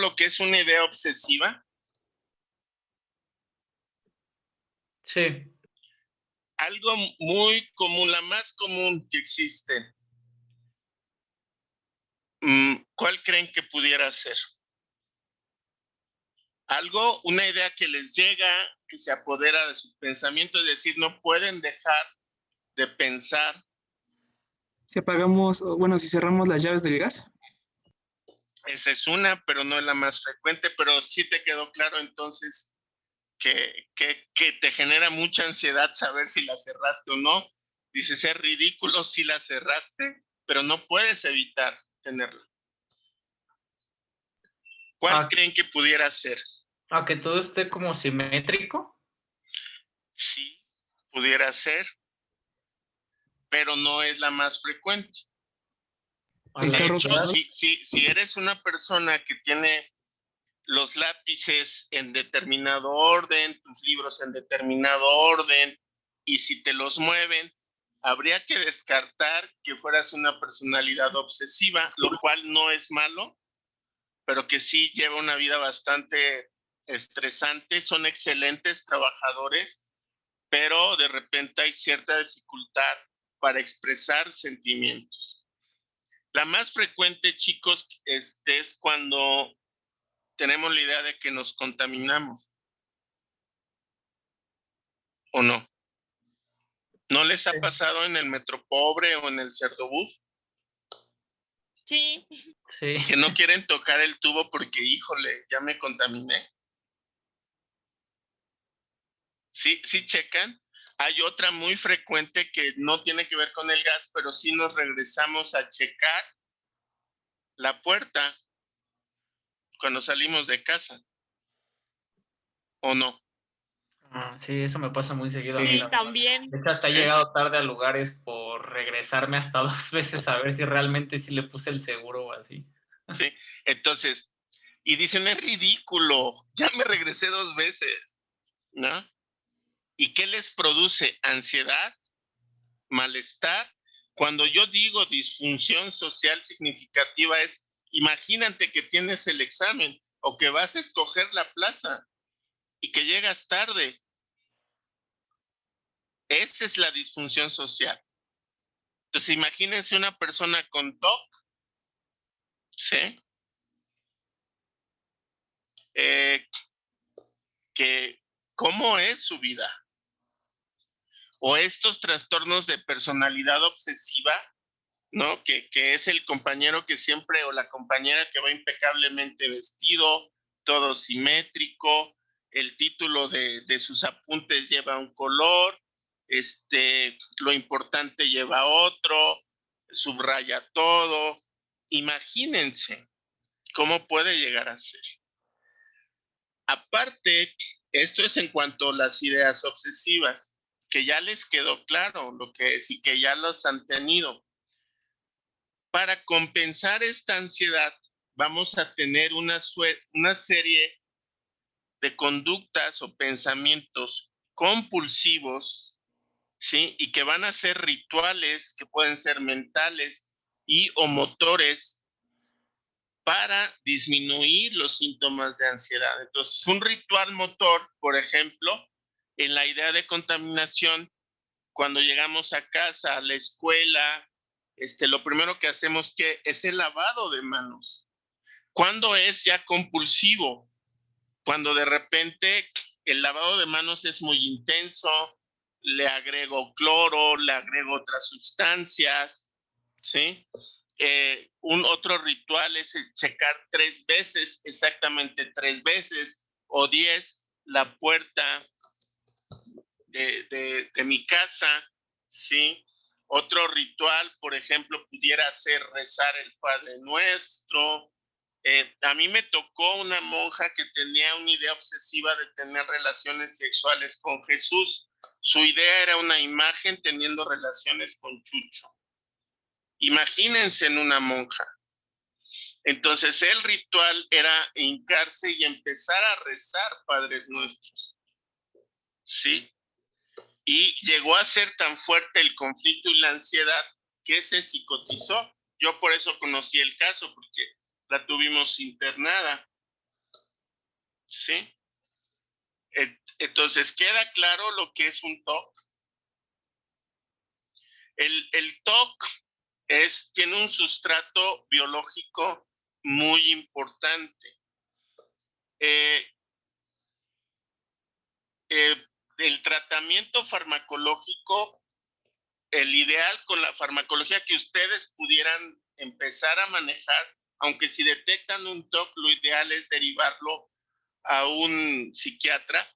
lo que es una idea obsesiva? Sí. Algo muy común, la más común que existe. ¿Cuál creen que pudiera ser? Algo, una idea que les llega, que se apodera de su pensamiento, es decir, no pueden dejar de pensar. Si apagamos, bueno, si cerramos las llaves del gas. Esa es una, pero no es la más frecuente, pero sí te quedó claro entonces que te genera mucha ansiedad saber si la cerraste o no. Dices, es ridículo si la cerraste, pero no puedes evitar tenerla. ¿Cuál creen que pudiera ser? ¿A que todo esté como simétrico? Sí, pudiera ser, pero no es la más frecuente. De hecho, si eres una persona que tiene los lápices en determinado orden, tus libros en determinado orden, y si te los mueven, habría que descartar que fueras una personalidad obsesiva, lo cual no es malo, pero que sí lleva una vida bastante estresante. Son excelentes trabajadores, pero de repente hay cierta dificultad para expresar sentimientos. La más frecuente, chicos, es cuando tenemos la idea de que nos contaminamos. ¿O no? ¿No les ha pasado en el Metro Pobre o en el Cerdobús? Sí. Sí. Que no quieren tocar el tubo porque, híjole, ya me contaminé. Sí, sí checan. Hay otra muy frecuente que no tiene que ver con el gas, pero sí nos regresamos a checar la puerta cuando salimos de casa. ¿O no? Sí, eso me pasa muy seguido a mí. Sí, también. De hecho, hasta he llegado tarde a lugares por regresarme hasta 2 veces a ver si realmente sí le puse el seguro o así. Sí, entonces, y dicen, es ridículo, ya me regresé 2 veces, ¿no? ¿Y qué les produce? Ansiedad, malestar. Cuando yo digo disfunción social significativa es, imagínate que tienes el examen o que vas a escoger la plaza y que llegas tarde. Esa es la disfunción social. Entonces, imagínense una persona con TOC, ¿sí? Que, ¿cómo es su vida? O estos trastornos de personalidad obsesiva, ¿no? Que es el compañero que siempre, o la compañera que va impecablemente vestido, todo simétrico, el título de sus apuntes lleva un color, lo importante lleva otro, subraya todo. Imagínense cómo puede llegar a ser. Aparte, esto es en cuanto a las ideas obsesivas, que ya les quedó claro lo que es y que ya los han tenido. Para compensar esta ansiedad, vamos a tener una serie de conductas o pensamientos compulsivos, ¿sí? Y que van a ser rituales, que pueden ser mentales y o motores para disminuir los síntomas de ansiedad. Entonces, un ritual motor, por ejemplo, en la idea de contaminación, cuando llegamos a casa, a la escuela, lo primero que hacemos es el lavado de manos. ¿Cuándo es ya compulsivo? Cuando de repente el lavado de manos es muy intenso, le agrego cloro, le agrego otras sustancias, ¿sí? Un otro ritual es el checar 3 veces, exactamente 3 veces o 10, la puerta de mi casa, ¿sí? Otro ritual, por ejemplo, pudiera ser rezar el Padre Nuestro. A mí me tocó una monja que tenía una idea obsesiva de tener relaciones sexuales con Jesús. Su idea era una imagen teniendo relaciones con Chucho. Imagínense en una monja. Entonces el ritual era hincarse y empezar a rezar Padres Nuestros, ¿sí? Y llegó a ser tan fuerte el conflicto y la ansiedad que se psicotizó. Yo por eso conocí el caso, porque la tuvimos internada. ¿sí? Entonces, queda claro lo que es un TOC. El TOC tiene un sustrato biológico muy importante. El tratamiento farmacológico, el ideal con la farmacología que ustedes pudieran empezar a manejar, aunque si detectan un TOC, lo ideal es derivarlo a un psiquiatra.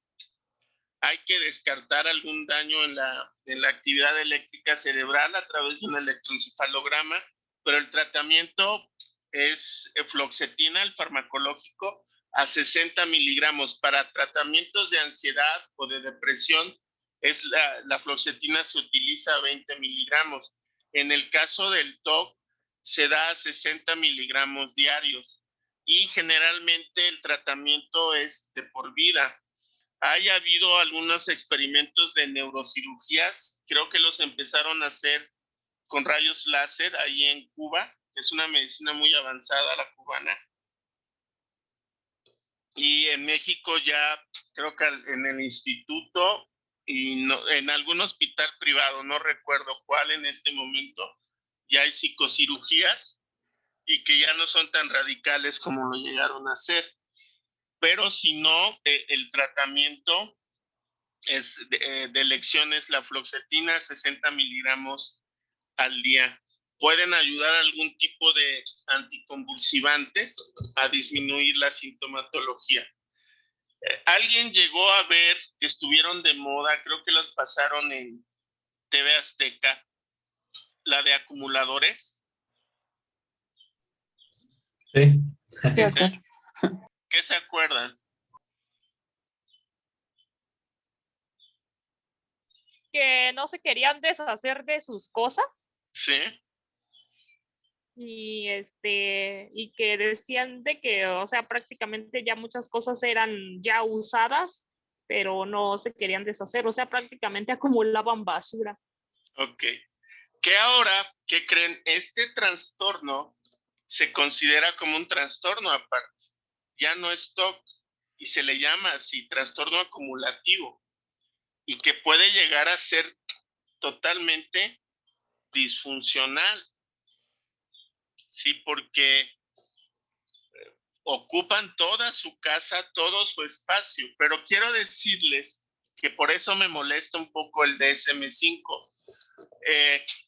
Hay que descartar algún daño en la actividad eléctrica cerebral a través de un electroencefalograma, pero el tratamiento es fluoxetina, el farmacológico, a 60 miligramos. Para tratamientos de ansiedad o de depresión, la fluoxetina se utiliza a 20 miligramos. En el caso del TOC, se da a 60 miligramos diarios y generalmente el tratamiento es de por vida. Haya habido algunos experimentos de neurocirugías, creo que los empezaron a hacer con rayos láser ahí en Cuba, que es una medicina muy avanzada la cubana. Y en México ya creo que en el instituto y en algún hospital privado, no recuerdo cuál en este momento, ya hay psicocirugías y que ya no son tan radicales como lo llegaron a hacer. Pero si no, el tratamiento de elección es la fluoxetina, 60 miligramos al día. Pueden ayudar a algún tipo de anticonvulsivantes a disminuir la sintomatología. Alguien llegó a ver que estuvieron de moda, creo que los pasaron en TV Azteca, la de acumuladores. Sí. ¿Qué se acuerdan? Que no se querían deshacer de sus cosas Sí. y que decían de que, o sea, prácticamente ya muchas cosas eran ya usadas, pero no se querían deshacer, o sea, prácticamente acumulaban basura. Ok. Que ahora, ¿qué creen? Este trastorno se considera como un trastorno aparte. Ya no es TOC y se le llama así, trastorno acumulativo, y que puede llegar a ser totalmente disfuncional, ¿sí? Porque ocupan toda su casa, todo su espacio, pero quiero decirles que por eso me molesta un poco el DSM-5.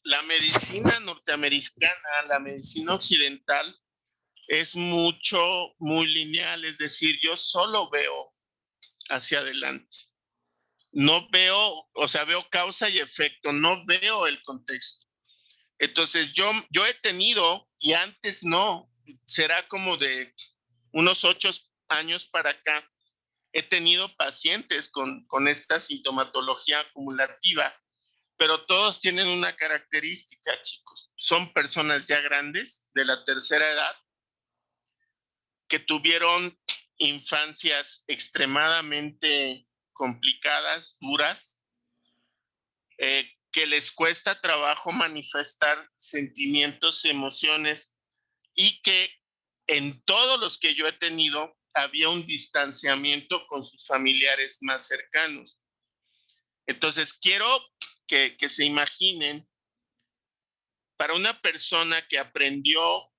La medicina norteamericana, la medicina occidental, es muy lineal, es decir, yo solo veo hacia adelante. No veo, o sea, veo causa y efecto, no veo el contexto. Entonces yo he tenido, y antes no, será como de unos 8 años para acá, he tenido pacientes con esta sintomatología acumulativa, pero todos tienen una característica, chicos. Son personas ya grandes, de la tercera edad, que tuvieron infancias extremadamente complicadas, duras, que les cuesta trabajo manifestar sentimientos, emociones, y que en todos los que yo he tenido había un distanciamiento con sus familiares más cercanos. Entonces, quiero que se imaginen, para una persona que aprendió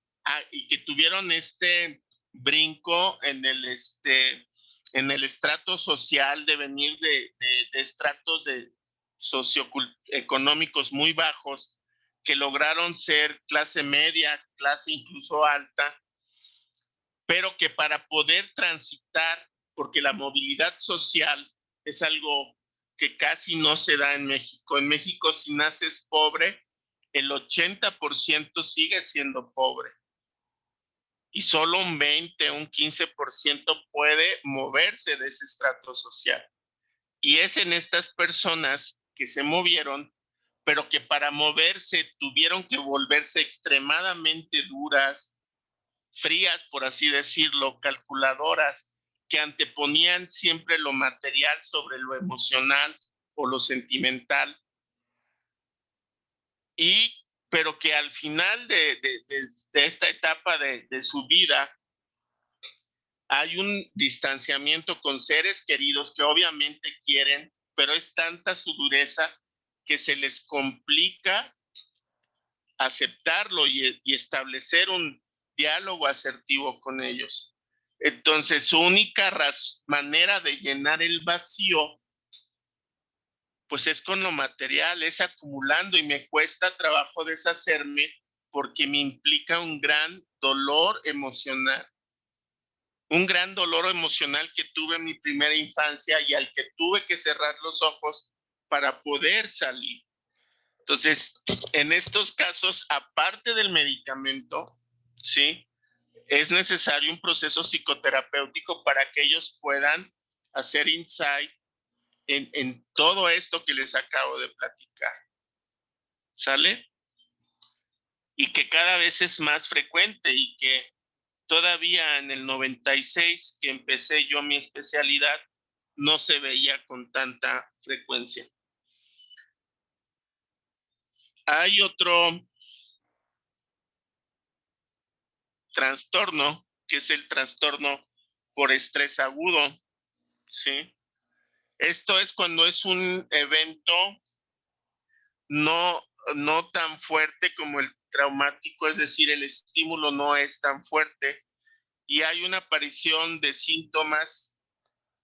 y que tuvieron este brinco en el estrato social, de venir de estratos socioeconómicos muy bajos, que lograron ser clase media, clase incluso alta, pero que para poder transitar, porque la movilidad social es algo que casi no se da en México. En México, si naces pobre, el 80% sigue siendo pobre. Y solo un 20, un 15% puede moverse de ese estrato social. Y es en estas personas que se movieron, pero que para moverse tuvieron que volverse extremadamente duras, frías, por así decirlo, calculadoras, que anteponían siempre lo material sobre lo emocional o lo sentimental. Pero que al final de esta etapa de su vida hay un distanciamiento con seres queridos que obviamente quieren, pero es tanta su dureza que se les complica aceptarlo y establecer un diálogo asertivo con ellos. Entonces, su única manera de llenar el vacío, pues es con lo material, es acumulando, y me cuesta trabajo deshacerme porque me implica un gran dolor emocional. Un gran dolor emocional que tuve en mi primera infancia y al que tuve que cerrar los ojos para poder salir. Entonces, en estos casos, aparte del medicamento, ¿sí? Es necesario un proceso psicoterapéutico para que ellos puedan hacer insight en todo esto que les acabo de platicar. ¿Sale? Y que cada vez es más frecuente y que todavía en el 96 que empecé yo mi especialidad, no se veía con tanta frecuencia. Hay otro trastorno, que es el trastorno por estrés agudo, ¿sí? Esto es cuando es un evento no tan fuerte como el traumático, es decir, el estímulo no es tan fuerte y hay una aparición de síntomas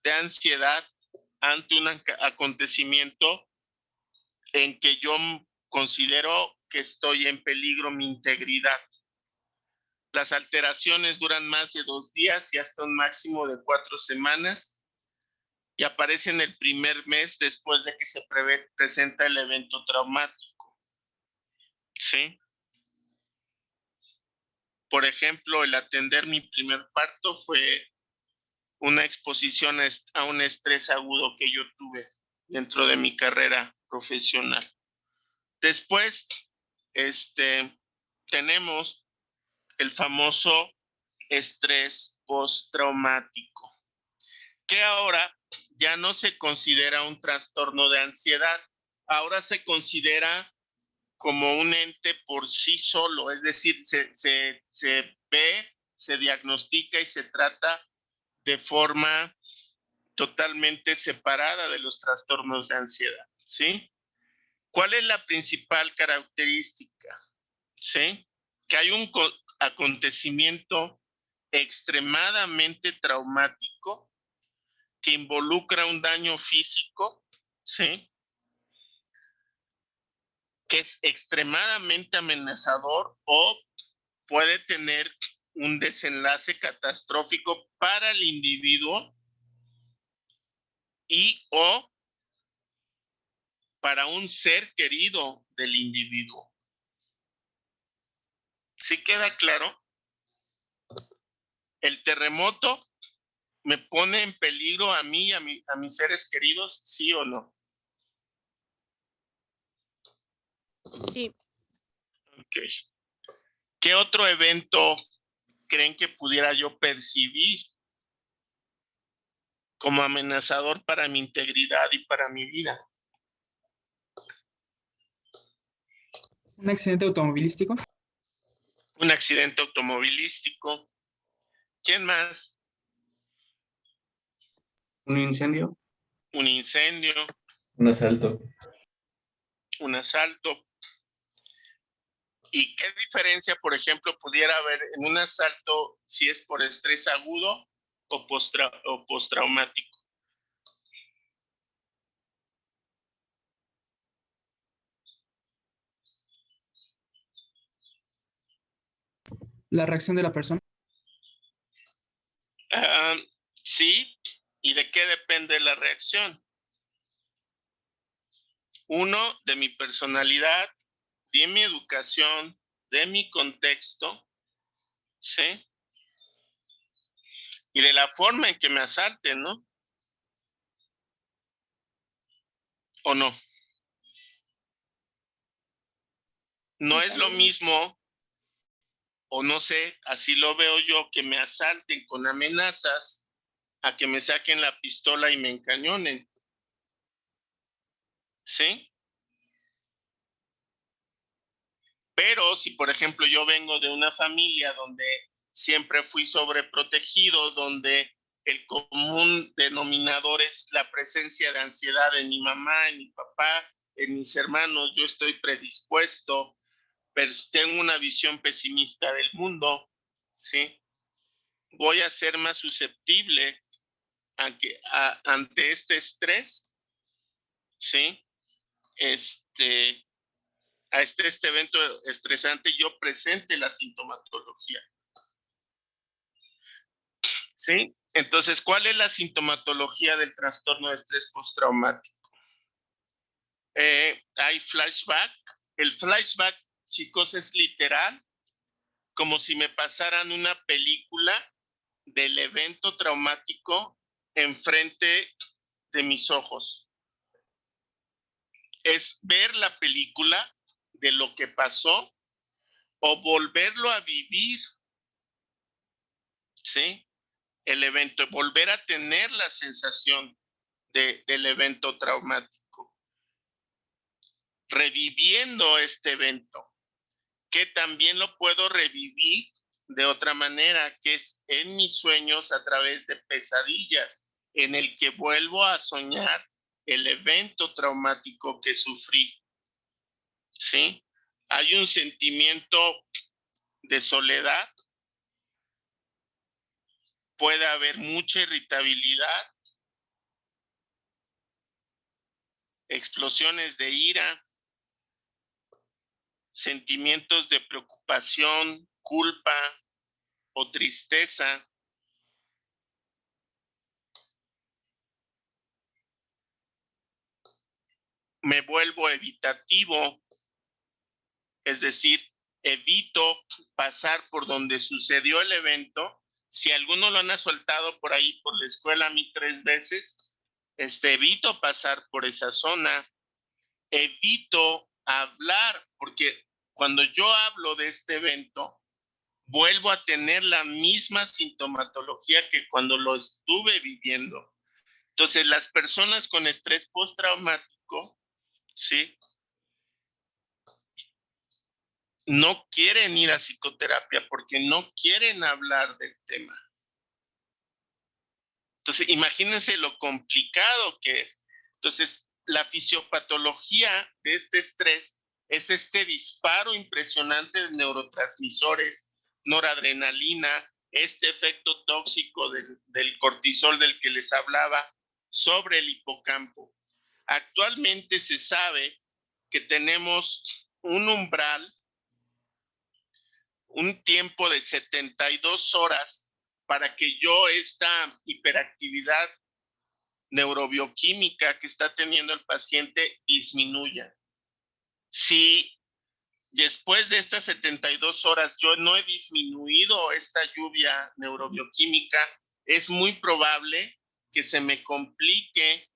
de ansiedad ante un acontecimiento en que yo considero que estoy en peligro mi integridad. Las alteraciones duran más de 2 días y hasta un máximo de 4 semanas y aparecen el primer mes después de que se presenta el evento traumático. ¿Sí? Por ejemplo, el atender mi primer parto fue una exposición a un estrés agudo que yo tuve dentro de mi carrera profesional. Después, tenemos el famoso estrés postraumático, que ahora ya no se considera un trastorno de ansiedad, ahora se considera como un ente por sí solo, es decir, se ve, se diagnostica y se trata de forma totalmente separada de los trastornos de ansiedad, ¿sí? ¿Cuál es la principal característica? ¿Sí? Que hay un acontecimiento extremadamente traumático que involucra un daño físico, ¿sí? Que es extremadamente amenazador o puede tener un desenlace catastrófico para el individuo y o para un ser querido del individuo. ¿Sí queda claro? El terremoto me pone en peligro a mí y a mis seres queridos, ¿sí o no? Sí. Ok. ¿Qué otro evento creen que pudiera yo percibir como amenazador para mi integridad y para mi vida? ¿Un accidente automovilístico? Un accidente automovilístico. ¿Quién más? Un incendio. Un incendio, Un asalto. un asalto. ¿Y qué diferencia, por ejemplo, pudiera haber en un asalto si es por estrés agudo o postraumático? ¿La reacción de la persona? Sí, ¿y de qué depende la reacción? Uno, de mi personalidad, de mi educación, de mi contexto, ¿sí? Y de la forma en que me asalten, ¿no? ¿O no? No es lo mismo, o no sé, así lo veo yo, que me asalten con amenazas a que me saquen la pistola y me encañonen. ¿Sí? Pero si, por ejemplo, yo vengo de una familia donde siempre fui sobreprotegido, donde el común denominador es la presencia de ansiedad en mi mamá, en mi papá, en mis hermanos. Yo estoy predispuesto, pero tengo una visión pesimista del mundo, ¿sí? Voy a ser más susceptible ante este estrés, ¿sí? A este evento estresante, yo presente la sintomatología, ¿sí? Entonces, ¿cuál es la sintomatología del trastorno de estrés postraumático? Hay flashback. El flashback, chicos, es literal, como si me pasaran una película del evento traumático enfrente de mis ojos. Es ver la película de lo que pasó o volverlo a vivir, ¿sí? El evento, volver a tener la sensación del evento traumático, reviviendo este evento, que también lo puedo revivir de otra manera, que es en mis sueños a través de pesadillas, en el que vuelvo a soñar el evento traumático que sufrí, ¿sí? Hay un sentimiento de soledad, puede haber mucha irritabilidad, explosiones de ira, sentimientos de preocupación, culpa o tristeza. Me vuelvo evitativo, es decir, evito pasar por donde sucedió el evento. Si alguno lo han soltado por ahí, por la escuela, a mí 3 veces, evito pasar por esa zona, evito hablar, porque cuando yo hablo de este evento, vuelvo a tener la misma sintomatología que cuando lo estuve viviendo. Entonces, las personas con estrés postraumático, ¿sí?, no quieren ir a psicoterapia porque no quieren hablar del tema. Entonces, imagínense lo complicado que es. Entonces, la fisiopatología de este estrés es este disparo impresionante de neurotransmisores, noradrenalina, este efecto tóxico del cortisol del que les hablaba sobre el hipocampo. Actualmente se sabe que tenemos un umbral, un tiempo de 72 horas para que yo esta hiperactividad neurobioquímica que está teniendo el paciente disminuya. Si después de estas 72 horas yo no he disminuido esta lluvia neurobioquímica, es muy probable que se me complique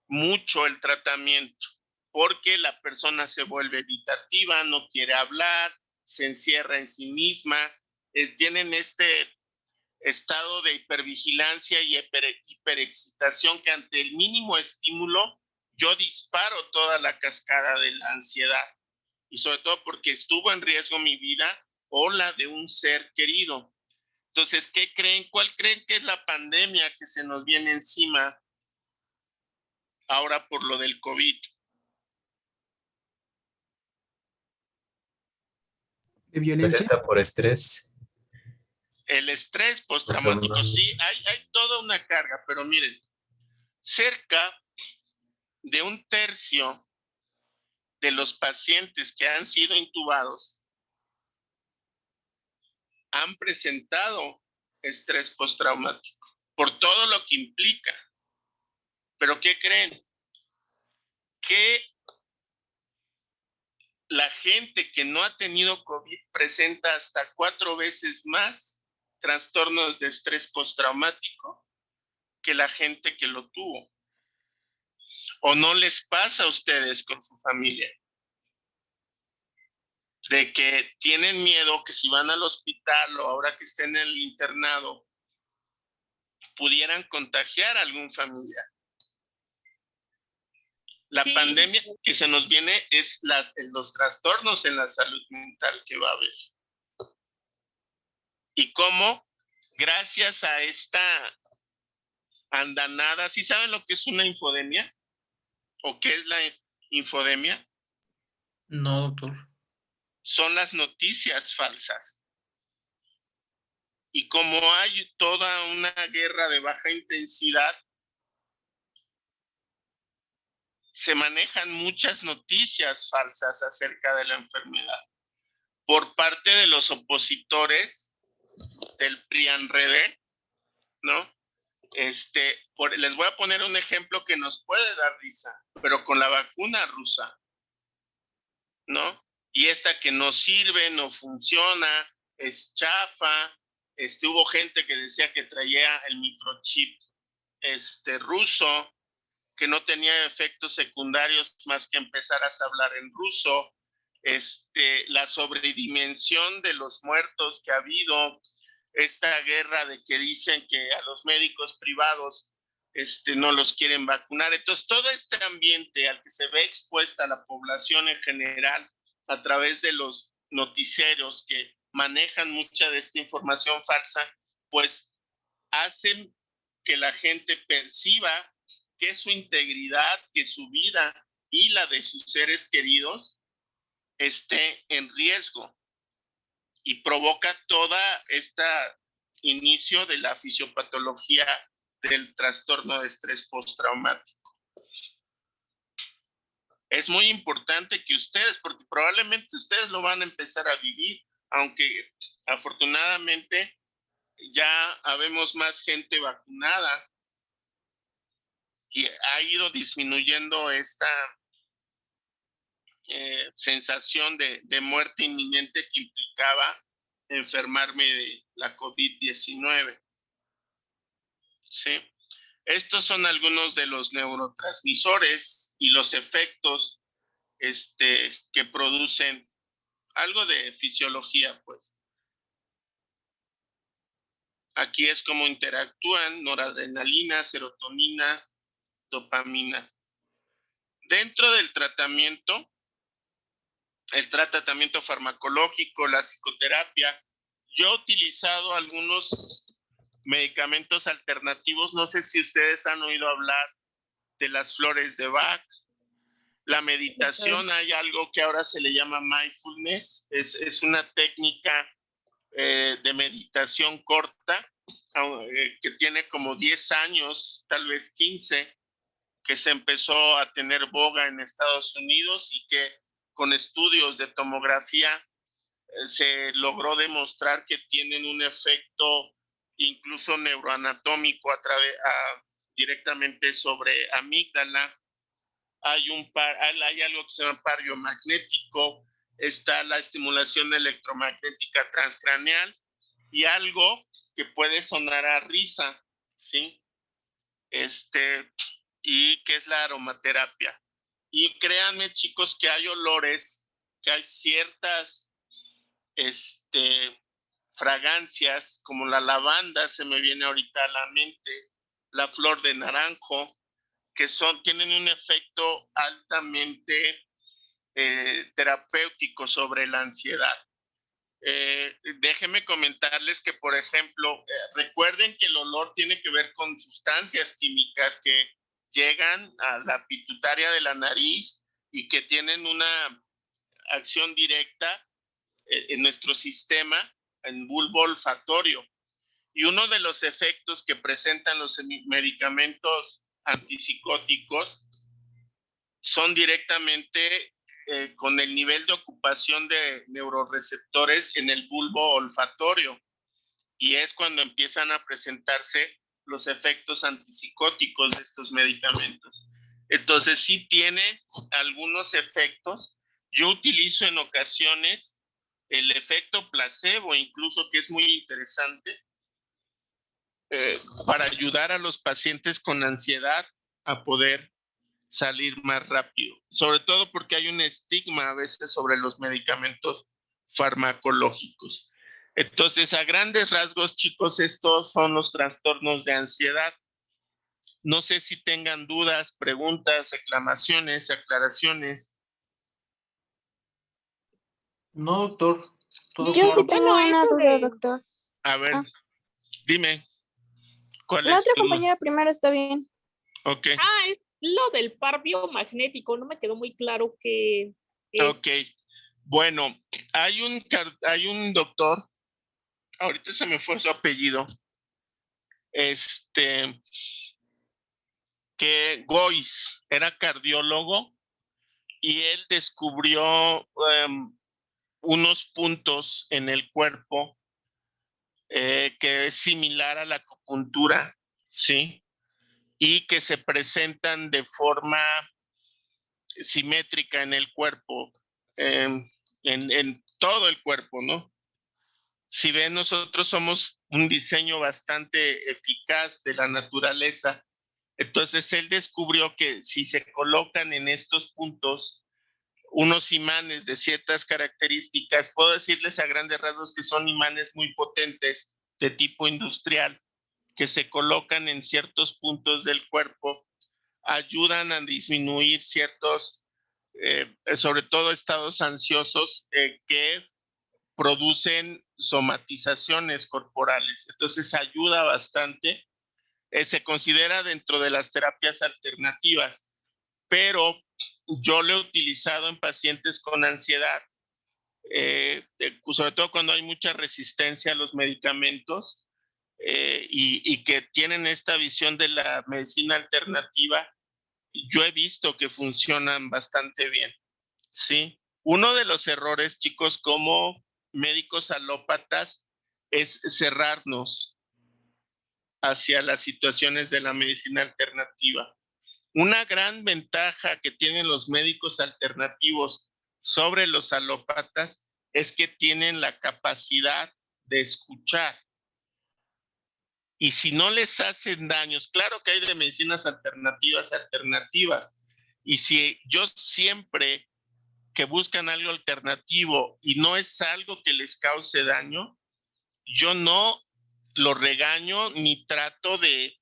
mucho el tratamiento, porque la persona se vuelve evitativa, no quiere hablar, se encierra en sí misma, tienen este estado de hipervigilancia y hiperexcitación que ante el mínimo estímulo yo disparo toda la cascada de la ansiedad, y sobre todo porque estuvo en riesgo mi vida o la de un ser querido. Entonces, ¿qué creen? ¿Cuál creen que es la pandemia que se nos viene encima ahora por lo del COVID? ¿De Pues violencia? está por estrés. El estrés postraumático, sí, hay toda una carga, pero miren, cerca de 1/3 de los pacientes que han sido intubados han presentado estrés postraumático por todo lo que implica. Pero ¿qué creen? Que la gente que no ha tenido COVID presenta hasta 4 veces más trastornos de estrés postraumático que la gente que lo tuvo. ¿O no les pasa a ustedes con su familia? De que tienen miedo que si van al hospital o ahora que estén en el internado, pudieran contagiar a algún familiar. La pandemia que se nos viene es los trastornos en la salud mental que va a haber. Y cómo, gracias a esta andanada, ¿sí saben lo que es una infodemia? ¿O qué es la infodemia? No, doctor. Son las noticias falsas. Y como hay toda una guerra de baja intensidad, se manejan muchas noticias falsas acerca de la enfermedad por parte de los opositores del PRIAN-RD, ¿no? Les voy a poner un ejemplo que nos puede dar risa, pero con la vacuna rusa, ¿no? Y esta que no sirve, no funciona, es chafa. Hubo gente que decía que traía el microchip ruso, que no tenía efectos secundarios más que empezaras a hablar en ruso. La sobredimensión de los muertos que ha habido, esta guerra de que dicen que a los médicos privados no los quieren vacunar. Entonces, todo este ambiente al que se ve expuesta la población en general a través de los noticieros que manejan mucha de esta información falsa, pues hacen que la gente perciba que su integridad, que su vida y la de sus seres queridos esté en riesgo, y provoca toda esta inicio de la fisiopatología del trastorno de estrés postraumático. Es muy importante que ustedes, porque probablemente ustedes lo van a empezar a vivir, aunque afortunadamente ya habemos más gente vacunada y ha ido disminuyendo esta sensación de muerte inminente que implicaba enfermarme de la COVID-19. ¿Sí? Estos son algunos de los neurotransmisores y los efectos que producen algo de fisiología, pues. Aquí es cómo interactúan noradrenalina, serotonina, dopamina. Dentro del tratamiento, el tratamiento farmacológico, la psicoterapia, yo he utilizado algunos medicamentos alternativos. No sé si ustedes han oído hablar de las flores de Bach. La meditación, hay algo que ahora se le llama mindfulness. Es una técnica de meditación corta que tiene como 10 años, tal vez 15, que se empezó a tener boga en Estados Unidos y que con estudios de tomografía se logró demostrar que tienen un efecto incluso neuroanatómico directamente sobre amígdala. Hay algo que se llama par biomagnético, está la estimulación electromagnética transcraneal y algo que puede sonar a risa, ¿sí? Y que es la aromaterapia. Y créanme, chicos, que hay olores, que hay ciertas fragancias, como la lavanda, se me viene ahorita a la mente, la flor de naranjo, que tienen un efecto altamente terapéutico sobre la ansiedad. Déjenme comentarles que, por ejemplo, recuerden que el olor tiene que ver con sustancias químicas que llegan a la pituitaria de la nariz y que tienen una acción directa en nuestro sistema, en bulbo olfatorio. Y uno de los efectos que presentan los medicamentos antipsicóticos son directamente con el nivel de ocupación de neuroreceptores en el bulbo olfatorio. Y es cuando empiezan a presentarse los efectos antipsicóticos de estos medicamentos. Entonces, sí tiene algunos efectos. Yo utilizo en ocasiones el efecto placebo, incluso, que es muy interesante, para ayudar a los pacientes con ansiedad a poder salir más rápido, sobre todo porque hay un estigma a veces sobre los medicamentos farmacológicos. Entonces, a grandes rasgos, chicos, estos son los trastornos de ansiedad. No sé si tengan dudas, preguntas, reclamaciones, aclaraciones. No, doctor. Todo Yo sí claro. tengo Bueno, una eso duda, de... doctor. A ver, Ah. dime, ¿cuál La es otra tu? compañera primero está bien. Ok, Es lo del par biomagnético, no me quedó muy claro qué es. ok. Bueno, hay un doctor, ahorita se me fue su apellido, que Gois era cardiólogo y él descubrió unos puntos en el cuerpo que es similar a la acupuntura, ¿sí? Y que se presentan de forma simétrica en el cuerpo, en todo el cuerpo, ¿no? Si ven, nosotros somos un diseño bastante eficaz de la naturaleza. Entonces él descubrió que si se colocan en estos puntos unos imanes de ciertas características, puedo decirles a grandes rasgos que son imanes muy potentes de tipo industrial, que se colocan en ciertos puntos del cuerpo, ayudan a disminuir ciertos, sobre todo estados ansiosos que producen somatizaciones corporales. Entonces ayuda bastante. Se considera dentro de las terapias alternativas, pero yo lo he utilizado en pacientes con ansiedad, sobre todo cuando hay mucha resistencia a los medicamentos y que tienen esta visión de la medicina alternativa. Yo he visto que funcionan bastante bien, ¿sí? Uno de los errores, chicos, como médicos alópatas, es cerrarnos hacia las situaciones de la medicina alternativa. Una gran ventaja que tienen los médicos alternativos sobre los alópatas es que tienen la capacidad de escuchar. Y si no les hacen daños, claro que hay de medicinas alternativas. Y si yo siempre que buscan algo alternativo y no es algo que les cause daño, yo no lo regaño ni trato de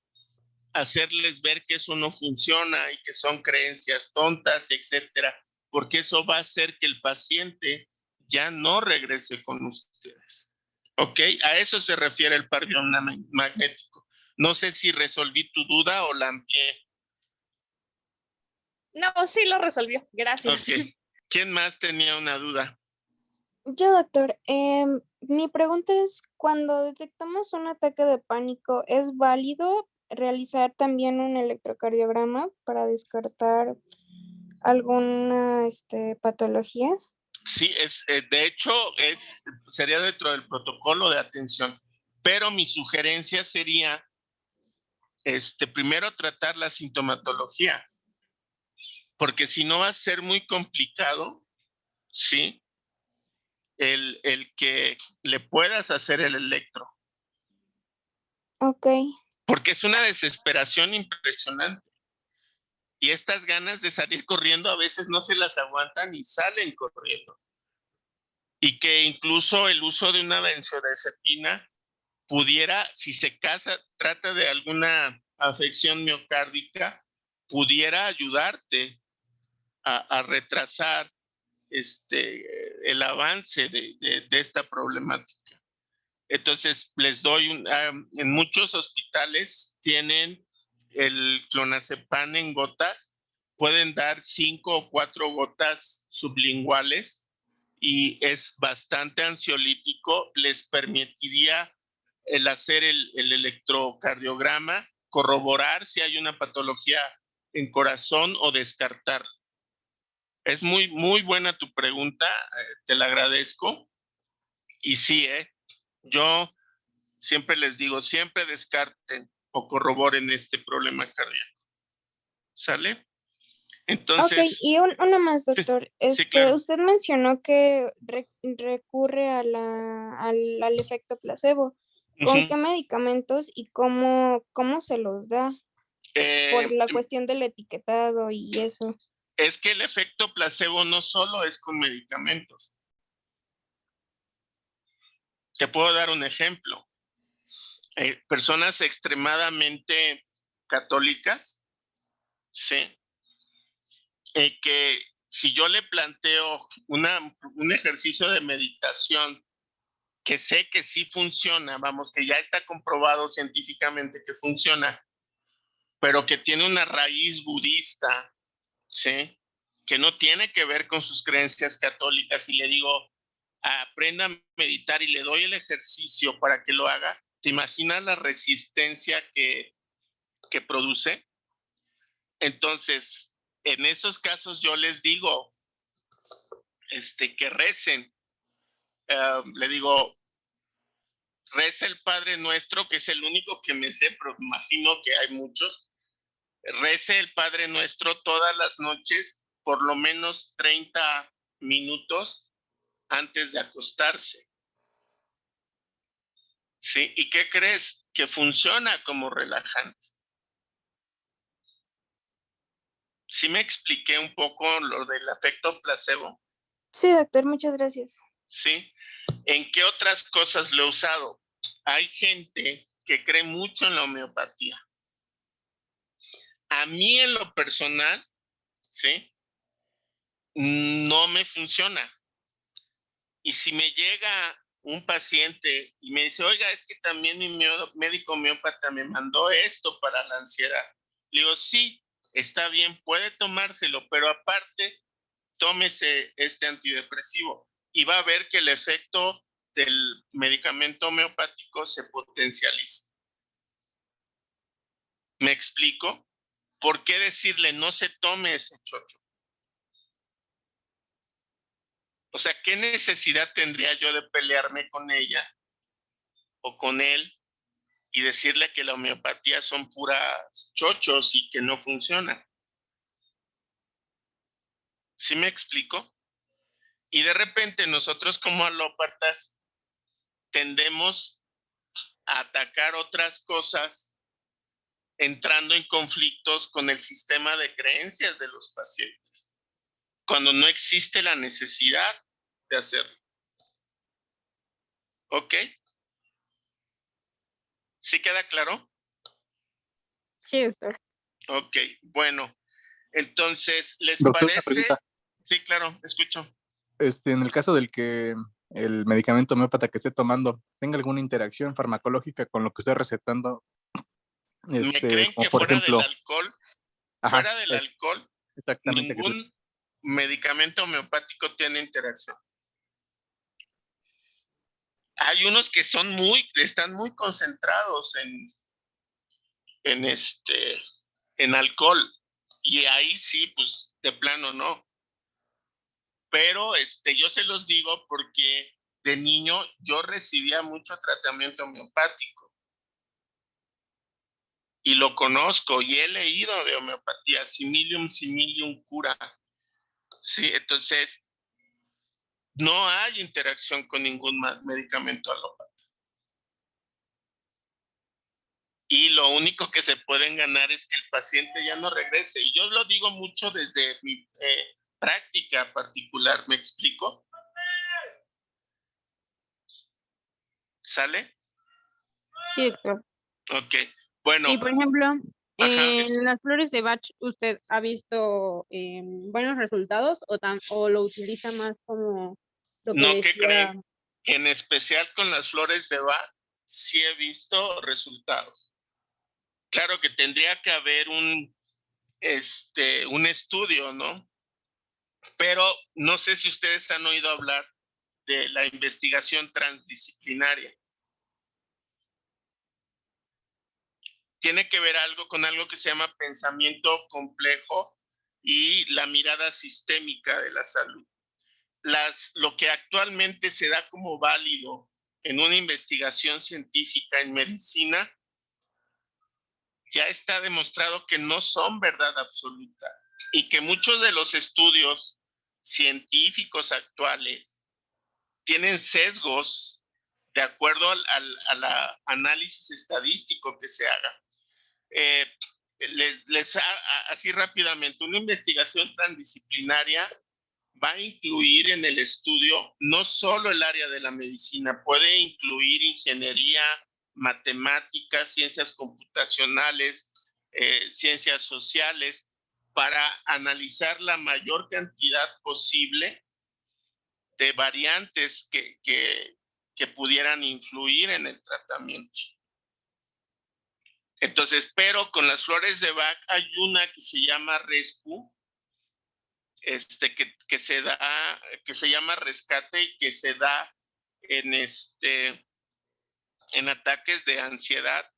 hacerles ver que eso no funciona y que son creencias tontas, etcétera, porque eso va a hacer que el paciente ya no regrese con ustedes. ¿Ok? A eso se refiere el par magnético. No sé si resolví tu duda o la amplié. No, sí lo resolvió, gracias. Ok. ¿Quién más tenía una duda? Yo, doctor, mi pregunta es, cuando detectamos un ataque de pánico, ¿es válido realizar también un electrocardiograma para descartar alguna patología? Sí, de hecho, sería dentro del protocolo de atención, pero mi sugerencia sería primero tratar la sintomatología, porque si no va a ser muy complicado, ¿sí? El que le puedas hacer el electro, Ok, porque es una desesperación impresionante. Y estas ganas de salir corriendo a veces no se las aguantan y salen corriendo. Y que incluso el uso de una benzodiazepina pudiera, si se trata de alguna afección miocárdica, pudiera ayudarte a retrasar el avance de esta problemática. Entonces, les doy en muchos hospitales tienen el clonazepam en gotas, pueden dar 5 o 4 gotas sublinguales y es bastante ansiolítico, les permitiría el hacer el electrocardiograma, corroborar si hay una patología en corazón o descartar. Es muy, muy buena tu pregunta, te la agradezco. Y sí, yo siempre les digo, siempre descarten o corroboren este problema cardíaco. ¿Sale? ok, Entonces, y uno más, doctor. sí, claro. Usted mencionó que recurre al efecto placebo. ¿Con Uh-huh. qué medicamentos y cómo se los da? Por la cuestión del etiquetado y eso. Es que el efecto placebo no solo es con medicamentos. Te puedo dar un ejemplo. Personas extremadamente católicas, ¿sí? Que si yo le planteo un ejercicio de meditación que sé que sí funciona, vamos, que ya está comprobado científicamente que funciona, pero que tiene una raíz budista, ¿sí? Que no tiene que ver con sus creencias católicas, y le digo, aprenda a meditar y le doy el ejercicio para que lo haga, ¿te imaginas la resistencia que produce? Entonces, en esos casos yo les digo que recen. Le digo, reza el Padre Nuestro, que es el único que me sé, pero imagino que hay muchos. Rece el Padre Nuestro todas las noches, por lo menos 30 minutos antes de acostarse. ¿Sí? ¿Y qué crees? Que funciona como relajante. ¿Sí me expliqué un poco lo del efecto placebo? Sí, doctor, muchas gracias. ¿Sí? ¿En qué otras cosas lo he usado? Hay gente que cree mucho en la homeopatía. A mí en lo personal, ¿sí? No me funciona. Y si me llega un paciente y me dice, oiga, es que también mi médico homeópata me mandó esto para la ansiedad. Le digo, sí, está bien, puede tomárselo, pero aparte, tómese este antidepresivo y va a ver que el efecto del medicamento homeopático se potencializa. ¿Me explico? ¿Por qué decirle no se tome ese chocho? O sea, ¿qué necesidad tendría yo de pelearme con ella o con él y decirle que la homeopatía son puras chochos y que no funciona? ¿Sí me explico? Y de repente nosotros como alópatas tendemos a atacar otras cosas entrando en conflictos con el sistema de creencias de los pacientes, cuando no existe la necesidad de hacerlo. ¿Ok? ¿Sí queda claro? Sí, doctor. Ok, bueno. Entonces, ¿les Doctor, una parece? pregunta. Sí, claro, escucho. En el caso del que el medicamento homeópata que esté tomando tenga alguna interacción farmacológica con lo que esté recetando, ¿Me creen como que por fuera ejemplo, del alcohol? ajá, Fuera del alcohol, exactamente, ningún medicamento homeopático tiene interacción. Hay unos que están muy concentrados en alcohol, y ahí sí, pues de plano no. Pero yo se los digo porque de niño yo recibía mucho tratamiento homeopático y lo conozco y he leído de homeopatía, similium similium cura. Sí, entonces no hay interacción con ningún medicamento alópata. Y lo único que se pueden ganar es que el paciente ya no regrese. Y yo lo digo mucho desde mi práctica particular, ¿me explico? ¿Sale? Sí, doctor. Ok, bueno. Y por ejemplo, Ajá, en las flores de Bach, ¿usted ha visto buenos resultados o lo utiliza más como lo que no, ¿qué decía? creen? En especial con las flores de Bach, sí he visto resultados. Claro que tendría que haber un estudio, ¿no? Pero no sé si ustedes han oído hablar de la investigación transdisciplinaria. Tiene que ver con algo que se llama pensamiento complejo y la mirada sistémica de la salud. Lo que actualmente se da como válido en una investigación científica en medicina ya está demostrado que no son verdad absoluta y que muchos de los estudios científicos actuales tienen sesgos de acuerdo al análisis estadístico que se haga. Así rápidamente, una investigación transdisciplinaria va a incluir en el estudio no solo el área de la medicina, puede incluir ingeniería, matemáticas, ciencias computacionales, ciencias sociales, para analizar la mayor cantidad posible de variantes que que pudieran influir en el tratamiento. Entonces, pero con las flores de Bach hay una que se llama Rescue, que se llama rescate y que se da en ataques de ansiedad,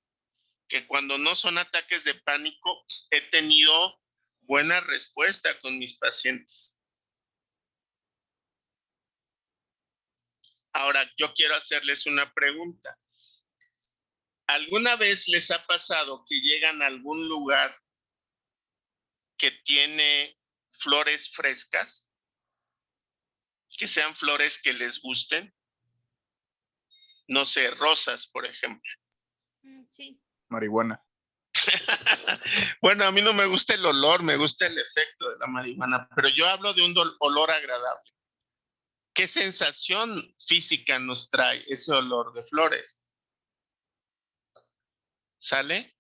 que cuando no son ataques de pánico, he tenido buena respuesta con mis pacientes. Ahora, yo quiero hacerles una pregunta. ¿Alguna vez les ha pasado que llegan a algún lugar que tiene flores frescas? Que sean flores que les gusten. No sé, rosas, por ejemplo. Sí. Marihuana. Bueno, a mí no me gusta el olor, me gusta el efecto de la marihuana, pero yo hablo de un olor agradable. ¿Qué sensación física nos trae ese olor de flores? ¿Sale?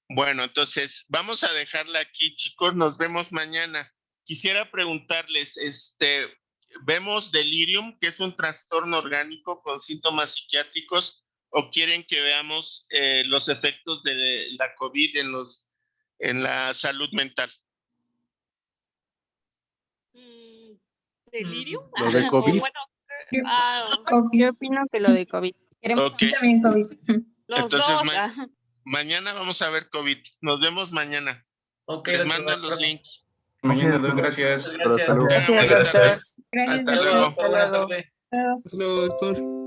Bueno, entonces vamos a dejarla aquí, chicos. Nos vemos mañana. Quisiera preguntarles, ¿vemos delirium, que es un trastorno orgánico con síntomas psiquiátricos, o quieren que veamos los efectos de la COVID en la salud mental? ¿Delirium? Lo de COVID. Yo opino que lo de COVID. Queremos Okay. también COVID. Entonces, mañana vamos a ver COVID. Nos vemos mañana. Okay, Les mando los links. Mañana, gracias. Pero hasta luego. Gracias, doctor. Hasta luego. Hasta luego. Hasta luego, doctor.